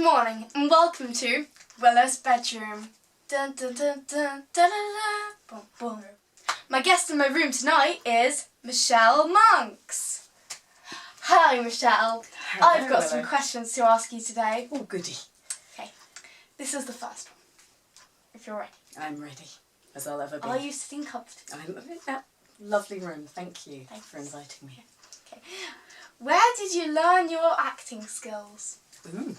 morning and welcome to Willow's bedroom. Dun, dun, dun, dun, dun, dun, dun, boom, boom. My guest in my room tonight is Michele Monks. Hi Michele. Hello, I've got some Willow. questions to ask you today. Oh, goody. Okay, this is the first one. If you're ready. I'm ready, as I'll ever be. Are you sitting comfortably? I'm in that lovely room. Thank you Thanks. for inviting me. Okay. Where did you learn your acting skills? Ooh.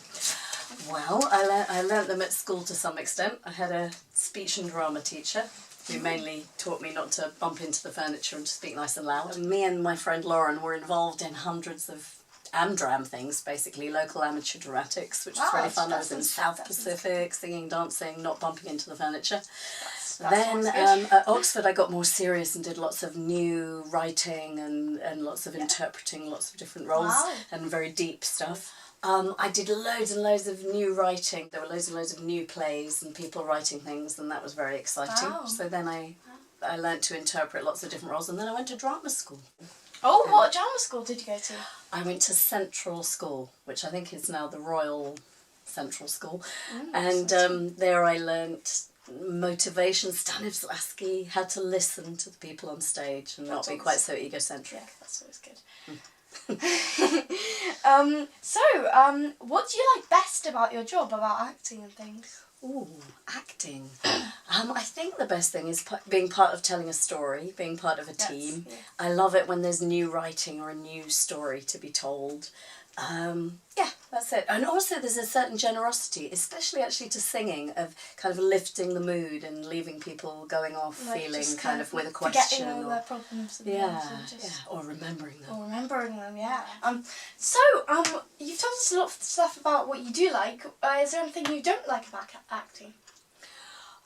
Well, I learnt them at school to some extent. I had a speech and drama teacher who mainly taught me not to bump into the furniture and to speak nice and loud. And me and my friend Lauren were involved in hundreds of AmDram things, basically local amateur dramatics, which was really fun. I was in South Pacific, singing, dancing, not bumping into the furniture. Then at Oxford I got more serious and did lots of new writing and lots of interpreting lots of different roles and very deep stuff. I did loads and loads of new writing. There were loads and loads of new plays and people writing things, and that was very exciting. Wow. So then I learnt to interpret lots of different roles, and then I went to drama school. Oh, what drama school did you go to? I went to Central School, which I think is now the Royal Central School. And there I learnt motivation, Stanislavski, how to listen to the people on stage and not be quite so egocentric. Yeah, that's always good. What do you like best about your job, about acting and things? Ooh, acting. I think the best thing is being part of telling a story, being part of a team. Yeah. I love it when there's new writing or a new story to be told. Yeah, that's it. And also there's a certain generosity, especially actually to singing, of kind of lifting the mood and leaving people going off Like feeling just kind of with a question. Forgetting all Or, their problems. And yeah, things and just, or remembering them. Or remembering them, yeah. You've told us a lot of stuff about what you do like. Is there anything you don't like about acting?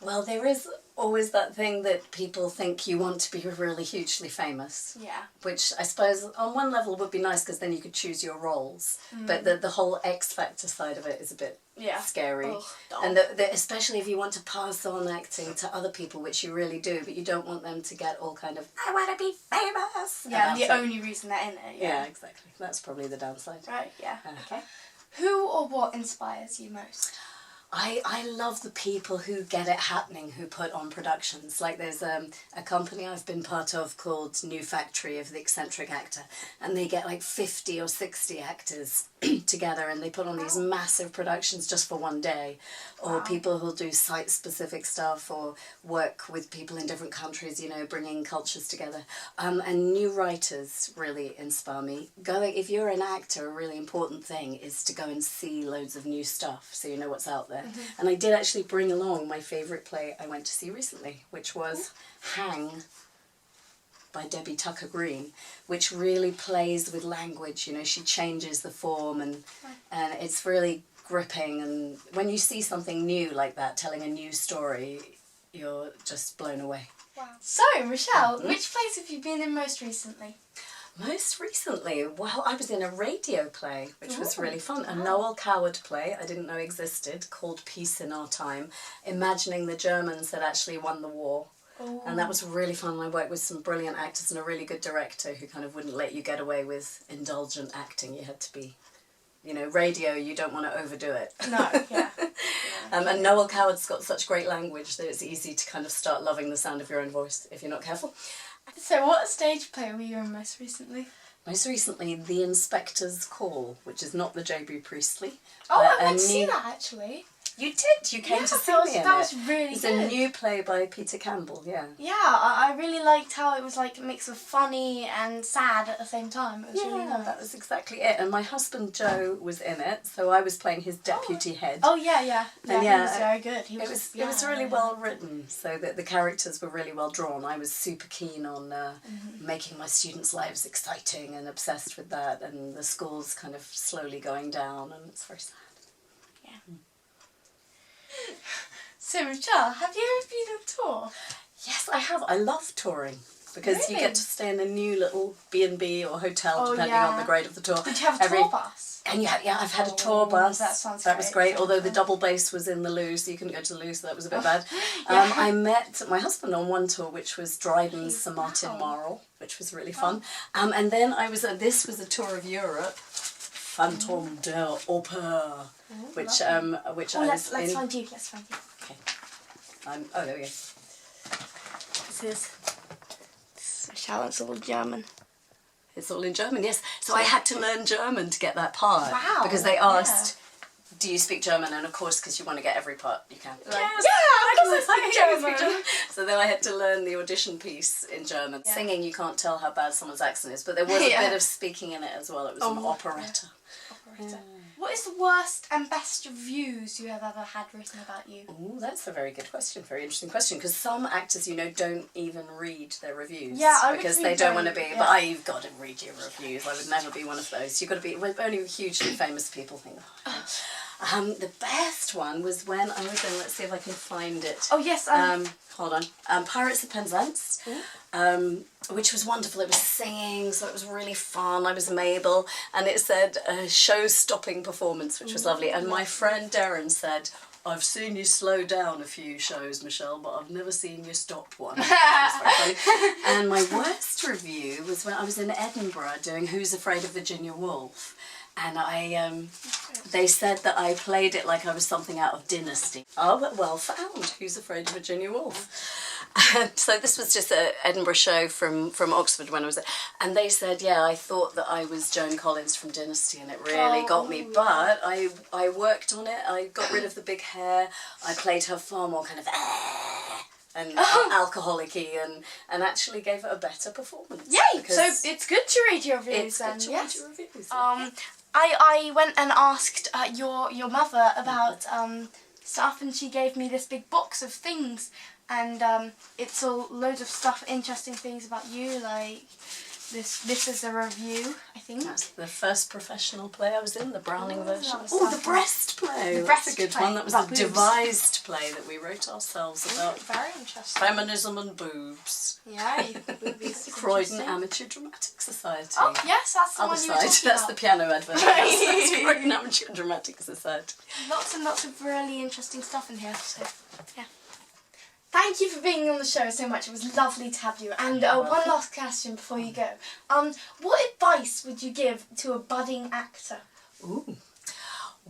Well, there is always that thing that people think you want to be really hugely famous. Yeah. Which I suppose on one level would be nice because then you could choose your roles. But the whole X Factor side of it is a bit scary. Ugh, and especially if you want to pass on acting to other people, which you really do, but you don't want them to get all kind of, I want to be famous. Yeah, and the only reason they're in it. Yeah, exactly. That's probably the downside. Right, yeah. Okay. Who or what inspires you most? I love the people who get it happening, who put on productions. Like there's a company I've been part of called New Factory of the Eccentric Actor, and they get like 50 or 60 actors together and they put on these massive productions just for one day. Or people who'll do site-specific stuff or work with people in different countries, you know, bringing cultures together. And new writers really inspire me. If you're an actor, a really important thing is to go and see loads of new stuff so you know what's out there. And I did actually bring along my favourite play I went to see recently, which was Hang by Debbie Tucker Green, which really plays with language. You know, she changes the form and it's really gripping. And when you see something new like that, telling a new story, you're just blown away. Wow. So, Michele, which plays have you been in most recently? Most recently, well, I was in a radio play, which was really fun. A Noel Coward play I didn't know existed, called Peace in Our Time, imagining the Germans had actually won the war. And that was really fun. I worked with some brilliant actors and a really good director who kind of wouldn't let you get away with indulgent acting. You had to be, you know, radio, you don't want to overdo it. No, yeah. And Noel Coward's got such great language that it's easy to kind of start loving the sound of your own voice if you're not careful. So what stage play were you in most recently? Most recently, The Inspector's Call, which is not the J.B. Priestley. Oh, I went to see that actually. You did? You came to see me in it? That was really It's good. a new play by Peter Campbell, yeah. Yeah, I really liked how it was like a mix of funny and sad at the same time. It was really nice. That was exactly it. And my husband Joe was in it, so I was playing his deputy head. Oh yeah, yeah. And he was very good. It was really well written, so that the characters were really well drawn. I was super keen on making my students' lives exciting and obsessed with that, and the school's kind of slowly going down, and it's very sad. Yeah. So, Michele, have you ever been on tour? Yes, I have. I love touring because you get to stay in a new little B&B or hotel depending on the grade of the tour. Did you have a tour bus? And I've had a tour bus. That was great. Although the double bass was in the loo, so you couldn't go to the loo, so that was a bit bad. I met my husband on one tour, which was Dryden's Sir Martin Marle, which was really fun. And then this was a tour of Europe Phantom der Oper, which let's in. find you. Let's find you. Okay. Oh, there we go. This is Michelle. It's all German. It's all in German, yes. So I had to learn German to get that part. Wow. Because they asked, do you speak German? And of course, because you want to get every part you can. Like, I can speak German. So then I had to learn the audition piece in German. Yeah. Singing, you can't tell how bad someone's accent is, but there was a bit of speaking in it as well. It was an operetta. Yeah. What is the worst and best reviews you have ever had written about you? Oh, that's a very good question. Very interesting question. Because some actors, don't even read their reviews. Yeah, I would because read they don't want to be. yeah. But you've got to read your reviews. I would never be one of those. You've got to be. Only hugely famous people think. The best one was when I was in. Let's see if I can find it. Oh yes. Hold on. Pirates of Penzance. Which was wonderful. It was singing, so it was really fun. I was Mabel, and it said show-stopping performance, which was lovely. And my friend Darren said, I've seen you slow down a few shows, Michelle, but I've never seen you stop one. Which was very funny. And my worst review was when I was in Edinburgh doing Who's Afraid of Virginia Woolf. And they said that I played it like I was something out of Dynasty. Oh, but well found. Who's Afraid of Virginia Woolf? And so this was just an Edinburgh show from Oxford when I was there. And they said, yeah, I thought that I was Joan Collins from Dynasty, and it really got me. But I worked on it. I got rid of the big hair. I played her far more kind of and alcoholic-y and actually gave it a better performance. Yay! So it's good to read your reviews then. Yes. Read your reviews. I went and asked your mother about stuff, and she gave me this big box of things, and it's all loads of stuff, interesting things about you, like this is a review, I think. That's the first professional play I was in, the Browning version. Oh, the breast play. The That's breast a good play. one. That was a devised play that we wrote ourselves about Very interesting. feminism and boobs. Yeah, boobies. Croydon Amateur Dramatic Society. Oh yes, that's the Other one you were side. talking That's about. the piano advert. That's Croydon Amateur Dramatic Society. Lots and lots of really interesting stuff in here. So yeah. Thank you for being on the show so much. It was lovely to have you. And one last question before you go. What advice would you give to a budding actor? Ooh.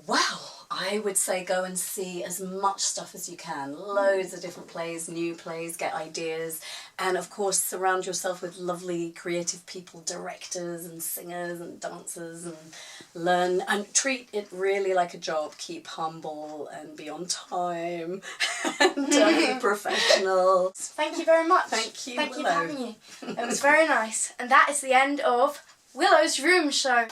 Well, I would say go and see as much stuff as you can. Loads of different plays, new plays, get ideas. And of course, surround yourself with lovely creative people, directors and singers and dancers, and learn and treat it really like a job. Keep humble and be on time and be professional. Thank you very much. Thank you, Thank you Willow. for having me. It was very nice. And that is the end of Willow's Room Show.